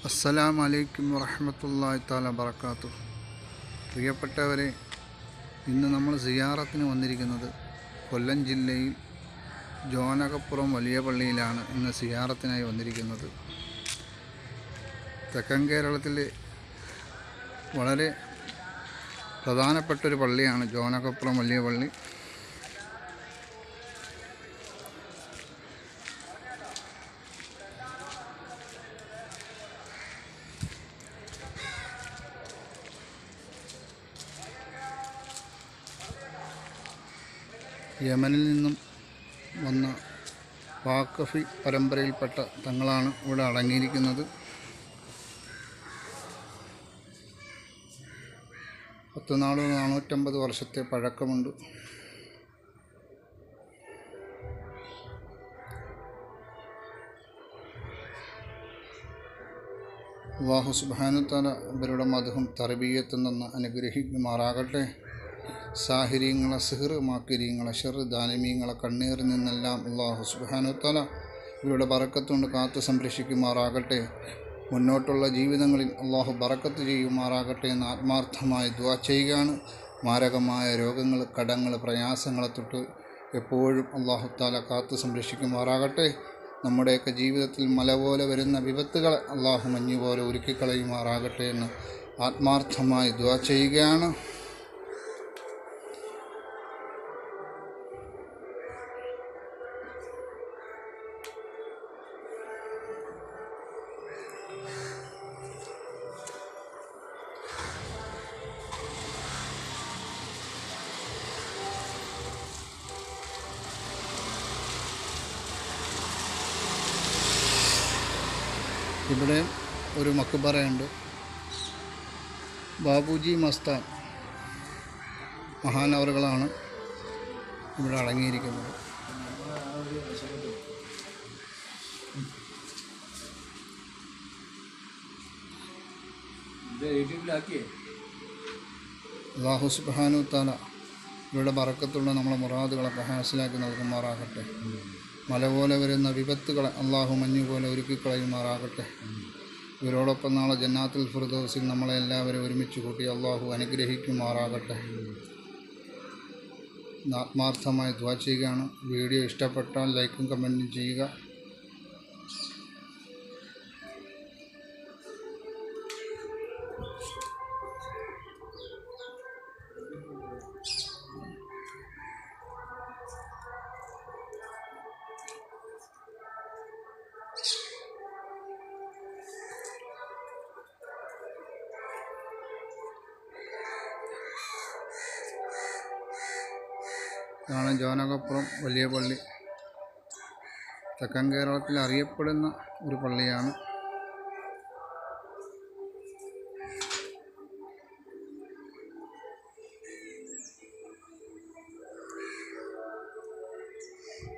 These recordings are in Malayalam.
അസ്സലാമു അലൈക്കും വറഹ്മത്തുള്ളാഹി തആല വബറകാതുഹു. പ്രിയപ്പെട്ടവരെ, ഇന്ന് നമ്മൾ സിയാറത്തിന് വന്നിരിക്കുന്നത് കൊല്ലം ജില്ലയിൽ ജോനകപ്പുറം വലിയ പള്ളിയിലാണ്. ഇന്ന് സിയാറത്തിനായി വന്നിരിക്കുന്നത്. തെക്കൻ കേരളത്തിലെ വളരെ പ്രധാനപ്പെട്ടൊരു പള്ളിയാണ് ജോനകപ്പുറം വലിയ പള്ളി. യമനിൽ നിന്നും വന്ന വാക്കഫി പരമ്പരയിൽപ്പെട്ട തങ്ങളാണ് ഇവിടെ അടങ്ങിയിരിക്കുന്നത്. 450 വർഷത്തെ പഴക്കമുണ്ട്. അല്ലാഹു സുബ്ഹാനഹു തആല ഇവരുടെ മദ്ഹും തർബിയത്തും തന്ന് അനുഗ്രഹിക്കുമാറാകട്ടെ. സാഹിര്യങ്ങളെ, സിഹ്ർ, മാക്കിര്യങ്ങളെ, ഷർ, ദാലിമീങ്ങളെ കണ്ണീറിൽ നിന്നെല്ലാം അല്ലാഹു സുബ്ഹാനഹു തആല ഇവരുടെ ബറക്കത്തുകൊണ്ട് കാത്തു സംരക്ഷിക്കുമാറാകട്ടെ. മുന്നോട്ടുള്ള ജീവിതങ്ങളിൽ അല്ലാഹു ബറക്കത്ത് ചെയ്യുമാറാകട്ടെ എന്ന് ആത്മാർത്ഥമായി ദുആ ചെയ്യുകയാണ്. മാരകമായ രോഗങ്ങൾ, കടങ്ങൾ, പ്രയാസങ്ങളെ തൊട്ട് എപ്പോഴും അല്ലാഹു തആല കാത്തു സംരക്ഷിക്കുമാറാകട്ടെ. നമ്മുടെയൊക്കെ ജീവിതത്തിൽ മല പോലെ വരുന്ന വിപത്തുകളെ അല്ലാഹു മഞ്ഞ് പോലെ ഉരുക്കിക്കളയുമാറാകട്ടെ എന്ന് ആത്മാർത്ഥമായി ദുആ ചെയ്യുകയാണ്. ഇവിടെ ഒരു മക്ബറയുണ്ട്. ബാബുജി മസ്താൻ മഹാനവറുകളാണ് ഇവിടെ അടങ്ങിയിരിക്കുന്നത്. അല്ലാഹു സുബ്ഹാനഹു തആല ഇവരുടെ ബറക്കത്തുള്ള നമ്മളെ മുറാദുകളൊക്കെ ഹാസിലാക്കി നൽകുമാറാകട്ടെ. മല പോലെ വരുന്ന വിപത്തുകളെ അല്ലാഹു മഞ്ഞു പോലെ ഒരുക്കിക്കളയുമാറാകട്ടെ. ഇവരോടൊപ്പം നാളെ ജന്നാത്തുൽ ഫിർദൗസിൽ നമ്മളെ എല്ലാവരും ഒരുമിച്ച് കൂട്ടി അല്ലാഹു അനുഗ്രഹിക്കുമാറാകട്ടെ. ആത്മാർത്ഥമായി ദുആ ചെയ്യുകയാണ്. വീഡിയോ ഇഷ്ടപ്പെട്ടാൽ ലൈക്കും കമൻറ്റും ചെയ്യുക. ഇതാണ് ജോനകപ്പുറം വലിയ പള്ളി. തെക്കൻ കേരളത്തിൽ അറിയപ്പെടുന്ന ഒരു പള്ളിയാണ്.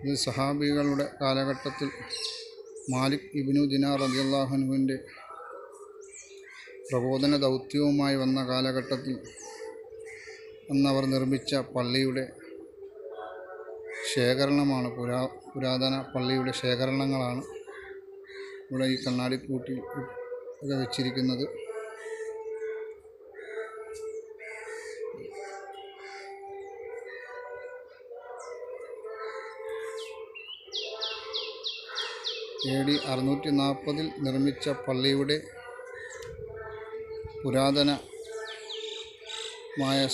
ഇത് സഹാബികളുടെ കാലഘട്ടത്തിൽ മാലിക് ഇബ്നു ദിനാർ റളിയല്ലാഹു അൻഹുവിൻ്റെ പ്രബോധന ദൗത്യവുമായി വന്ന കാലഘട്ടത്തിൽ അന്നവർ നിർമ്മിച്ച പള്ളിയുടെ ശേഖരണമാണ്. പുരാതന പള്ളിയുടെ ശേഖരണങ്ങളാണ് ഇവിടെ ഈ കണ്ണാടിക്കൂട്ടിൽ ഒക്കെ വെച്ചിരിക്കുന്നത്. AD 640 നിർമ്മിച്ച പള്ളിയുടെ പുരാതനമായ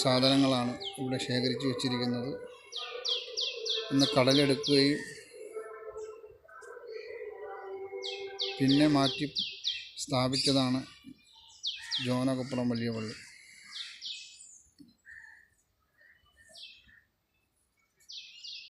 സാധനങ്ങളാണ് ഇവിടെ ശേഖരിച്ചു വച്ചിരിക്കുന്നത്. ഇന്ന് കടലെടുക്കുകയും പിന്നെ മാറ്റി സ്ഥാപിച്ചതാണ് ജോനകപ്പുറം വലിയ പള്ളി.